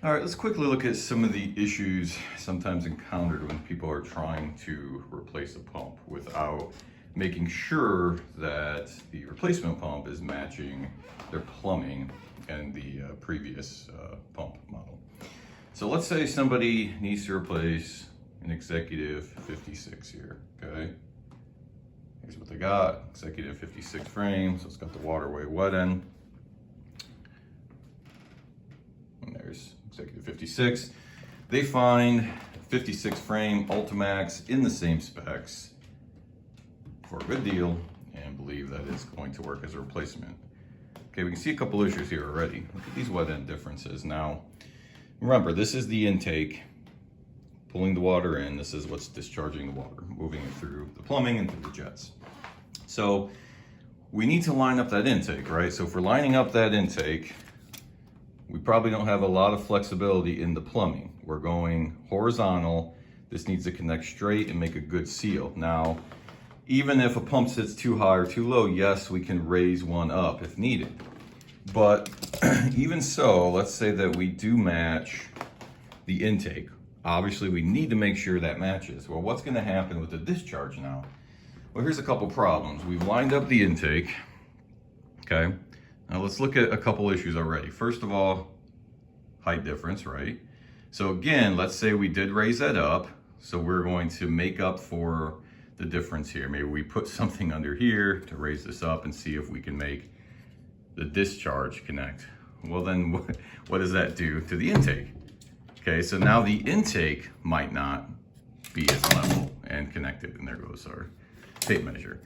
All right, let's quickly look at some of the issues sometimes encountered when people are trying to replace a pump without making sure that the replacement pump is matching their plumbing and the previous pump model. So let's say somebody needs to replace an Executive 56 here, okay? Here's what they got, Executive 56 frame, so it's got the waterway wet end. And there's Executive 56. They find 56 frame Ultimax in the same specs for a good deal and believe that it's going to work as a replacement. Okay, we can see a couple issues here already. Look at these wet end differences. Now, remember, this is the intake pulling the water in. This is what's discharging the water, moving it through the plumbing and through the jets. So we need to line up that intake, right? So if we're lining up that intake, we probably don't have a lot of flexibility in the plumbing. We're going horizontal. This needs to connect straight and make a good seal. Now, even if a pump sits too high or too low, yes, we can raise one up if needed. But even so, let's say that we do match the intake. Obviously, we need to make sure that matches. Well, what's gonna happen with the discharge now? Well, here's a couple problems. We've lined up the intake, okay? Now let's look at a couple issues already. First of all, height difference, right? So again, let's say we did raise that up. So we're going to make up for the difference here. Maybe we put something under here to raise this up and see if we can make the discharge connect. Well, then what does that do to the intake? Okay, so now the intake might not be as level and connected, and there goes our tape measure.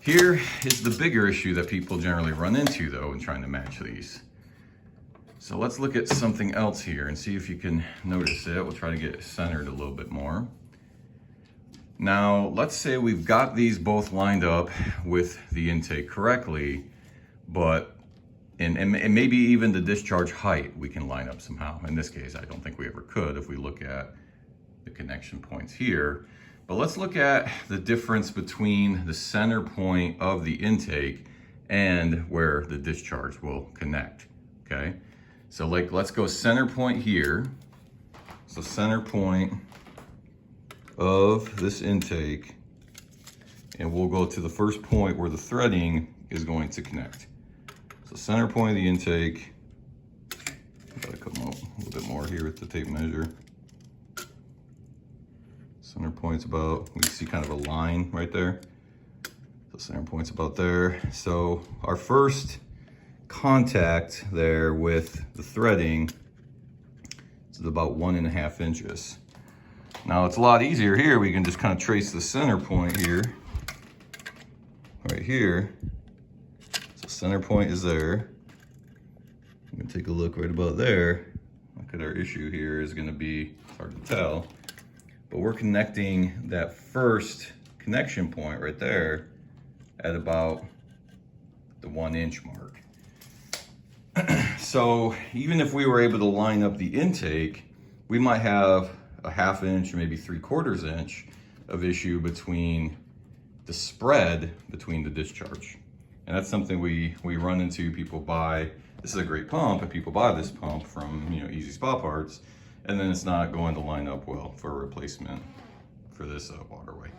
Here is the bigger issue that people generally run into though in trying to match these. So let's look at something else here and see if you can notice it. We'll try to get it centered a little bit more. Now, let's say we've got these both lined up with the intake correctly, but and maybe even the discharge height we can line up somehow. In this case, I don't think we ever could if we look at the connection points here. But let's look at the difference between the center point of the intake and where the discharge will connect, okay? So like, let's go center point here. So center point of this intake, and we'll go to the first point where the threading is going to connect. So center point of the intake, gotta come up a little bit more here with the tape measure. Center point's about, we see kind of a line right there. So center point's about there. So our first contact there with the threading is about 1.5 inches. Now it's a lot easier here. We can just kind of trace the center point here, right here. So center point is there. I'm gonna take a look right about there. Look at our issue here is gonna be, it's hard to tell, but we're connecting that first connection point right there at about the 1 inch mark. So even if we were able to line up the intake, we might have a 1/2 inch or maybe 3/4 inch of issue between the spread between the discharge. And that's something we run into. People buy, this is a great pump, and people buy this pump from, you know, Easy Spa Parts, and then it's not going to line up well for a replacement for this waterway.